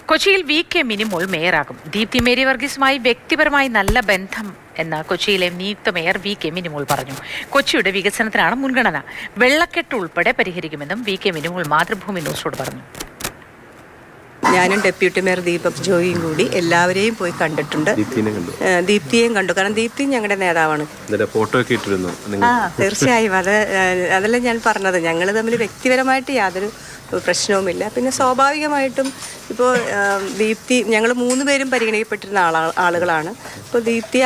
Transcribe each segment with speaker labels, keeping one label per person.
Speaker 1: കൊച്ചിയിൽ VK. Minimol മേയറാകും. Deepthi Mary വർഗീസുമായി വ്യക്തിപരമായി നല്ല ബന്ധം എന്ന് കൊച്ചിയിലെ നിയുക്ത മേയർ വി.കെ. മിനിമോൾ പറഞ്ഞു. കൊച്ചിയുടെ വികസനത്തിനാണ് മുൻഗണന. വെള്ളക്കെട്ട് ഉൾപ്പെടെ പരിഹരിക്കുമെന്നും വി.കെ. മിനിമോൾ മാതൃഭൂമി ന്യൂസിനോട് പറഞ്ഞു.
Speaker 2: ഞാനും ഡെപ്യൂട്ടി മേയർ ദീപക് ജോയിയും കൂടി എല്ലാവരെയും പോയി കണ്ടിട്ടുണ്ട്. ദീപ്തിയെയും കണ്ടു. കാരണം ദീപ്തി ഞങ്ങളുടെ നേതാവാണ്.
Speaker 3: ഫോട്ടോ ഒക്കെ ഇട്ടിരുന്നു.
Speaker 2: തീർച്ചയായും അതല്ല ഞാൻ പറഞ്ഞത്. ഞങ്ങൾ തമ്മിൽ വ്യക്തിപരമായിട്ട് യാതൊരു പ്രശ്നവുമില്ല. പിന്നെ സ്വാഭാവികമായിട്ടും ഇപ്പോൾ ദീപ്തി ഞങ്ങൾ 3 പേരും പരിഗണിക്കപ്പെട്ടിരുന്ന ആളുകളാണ്. ഇപ്പോൾ ദീപ്തി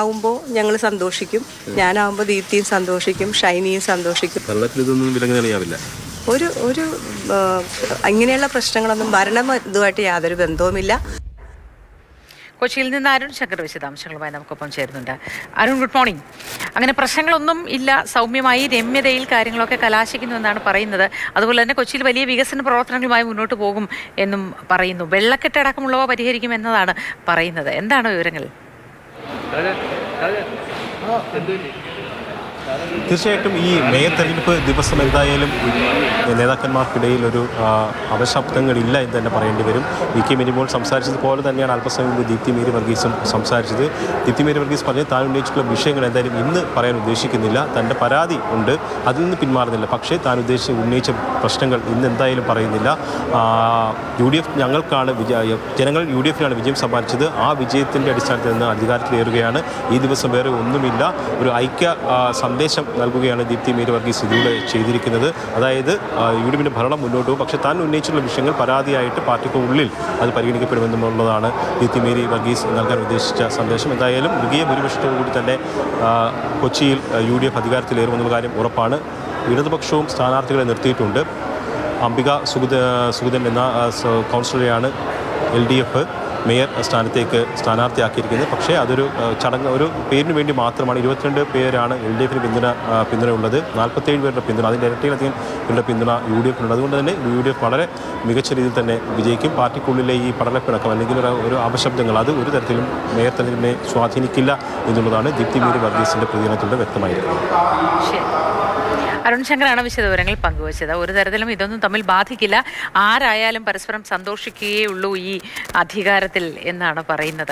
Speaker 2: ആവുമ്പോൾ ഞങ്ങൾ സന്തോഷിക്കും, ഞാനാവുമ്പോൾ ദീപ്തിയും സന്തോഷിക്കും, ഷൈനിയും സന്തോഷിക്കും. ഒരു ഇങ്ങനെയുള്ള പ്രശ്നങ്ങളൊന്നും ഭരണം ഇതുമായിട്ട് യാതൊരു ബന്ധവുമില്ല.
Speaker 1: കൊച്ചിയിൽ നിന്ന് അരുൺ ശങ്കർ വിശദാംശങ്ങളുമായി നമുക്കൊപ്പം ചേരുന്നുണ്ട്. Arun, good morning. അങ്ങനെ പ്രശ്നങ്ങളൊന്നും ഇല്ല, സൗമ്യമായി രമ്യതയിൽ കാര്യങ്ങളൊക്കെ കലാശിക്കുന്നു എന്നാണ് പറയുന്നത്. അതുപോലെ തന്നെ കൊച്ചിയിൽ വലിയ വികസന പ്രവർത്തനങ്ങളുമായി മുന്നോട്ട് പോകും എന്നും പറയുന്നു. വെള്ളക്കെട്ടടക്കമുള്ളവ പരിഹരിക്കും എന്നതാണ് പറയുന്നത്. എന്താണ് വിവരങ്ങൾ?
Speaker 3: തീർച്ചയായിട്ടും ഈ മേയർ തെരഞ്ഞെടുപ്പ് ദിവസം എന്തായാലും നേതാക്കന്മാർക്കിടയിൽ ഒരു അപശബ്ദങ്ങളില്ല എന്ന് തന്നെ പറയേണ്ടി വരും. വി.കെ. മിനിമോൾ സംസാരിച്ചതുപോലെ തന്നെയാണ് അല്പസമയം മുമ്പ് ദീപ്തി മേരി വർഗീസും സംസാരിച്ചത്. ദീപ്തി മേരി വർഗീസ് പറഞ്ഞ് താൻ ഉന്നയിച്ചിട്ടുള്ള വിഷയങ്ങൾ എന്തായാലും ഇന്ന് പറയാൻ ഉദ്ദേശിക്കുന്നില്ല. തൻ്റെ പരാതി ഉണ്ട്, അതിൽ നിന്ന് പിന്മാറുന്നില്ല. പക്ഷേ താൻ ഉന്നയിച്ച പ്രശ്നങ്ങൾ ഇന്ന് എന്തായാലും പറയുന്നില്ല. UDF ഞങ്ങൾക്കാണ് ജനങ്ങൾ UDFനാണ് വിജയം സമ്മാനിച്ചത്. ആ വിജയത്തിൻ്റെ അടിസ്ഥാനത്തിൽ നിന്ന് അധികാരത്തിലേറുകയാണ്. ഈ ദിവസം വേറെ ഒന്നുമില്ല. ഒരു ഐക്യ സന്ദേശം നൽകുകയാണ് ദീപ്തി മേരി വർഗീസ് ഇതിലൂടെ ചെയ്തിരിക്കുന്നത്. അതായത് UDFിൻ്റെ ഭരണം മുന്നോട്ട് പോകും, പക്ഷേ താൻ ഉന്നയിച്ചിട്ടുള്ള വിഷയങ്ങൾ പരാതിയായിട്ട് പാർട്ടിക്ക് ഉള്ളിൽ അത് പരിഗണിക്കപ്പെടുമെന്നുള്ളതാണ് ദീപ്തി മേരി വർഗീസ് നൽകാൻ ഉദ്ദേശിച്ച സന്ദേശം. എന്തായാലും മൃഗീയ ഭൂരിപക്ഷത്തോടുകൂടി തന്നെ കൊച്ചിയിൽ UDF അധികാരത്തിലേറുമെന്നുള്ള കാര്യം ഉറപ്പാണ്. ഇടതുപക്ഷവും സ്ഥാനാർത്ഥികളെ നിർത്തിയിട്ടുണ്ട്. അംബിക സുഗതൻ എന്ന കൗൺസിലറെയാണ് LDF മേയർ സ്ഥാനത്തേക്ക് സ്ഥാനാർത്ഥിയാക്കിയിരിക്കുന്നത്. പക്ഷേ അതൊരു ചടങ്ങ്, ഒരു പേരിന് വേണ്ടി മാത്രമാണ്. 22 പേരാണ് LDFന് പിന്തുണയുള്ളത്, 47 പേരുടെ പിന്തുണ, അതിൻ്റെ ഇരട്ടിയിലധികം പേരുടെ പിന്തുണ UDFനുണ്ട്. അതുകൊണ്ട് തന്നെ UDF വളരെ മികച്ച രീതിയിൽ തന്നെ വിജയിക്കും. പാർട്ടിക്കുള്ളിലെ ഈ പടലപ്പിണക്കം അല്ലെങ്കിൽ ഒരു അപശബ്ദങ്ങൾ അത് ഒരു തരത്തിലും മേയർ തെരഞ്ഞെടുപ്പിനെ സ്വാധീനിക്കില്ല എന്നുള്ളതാണ് ദീപ്തി മേരി വർഗീസിൻ്റെ പ്രതികരണത്തിലൂടെ വ്യക്തമായിരിക്കുന്നത്.
Speaker 1: അരുൺ ശങ്കറാണ് വിശദവിവരങ്ങൾ പങ്കുവച്ചത്. ഒരു തരത്തിലും ഇതൊന്നും തമ്മിൽ ബാധിക്കില്ല. ആരായാലും പരസ്പരം സന്തോഷിക്കുകയേ ഉള്ളൂ ഈ അധികാരത്തിൽ എന്നാണ് പറയുന്നത്.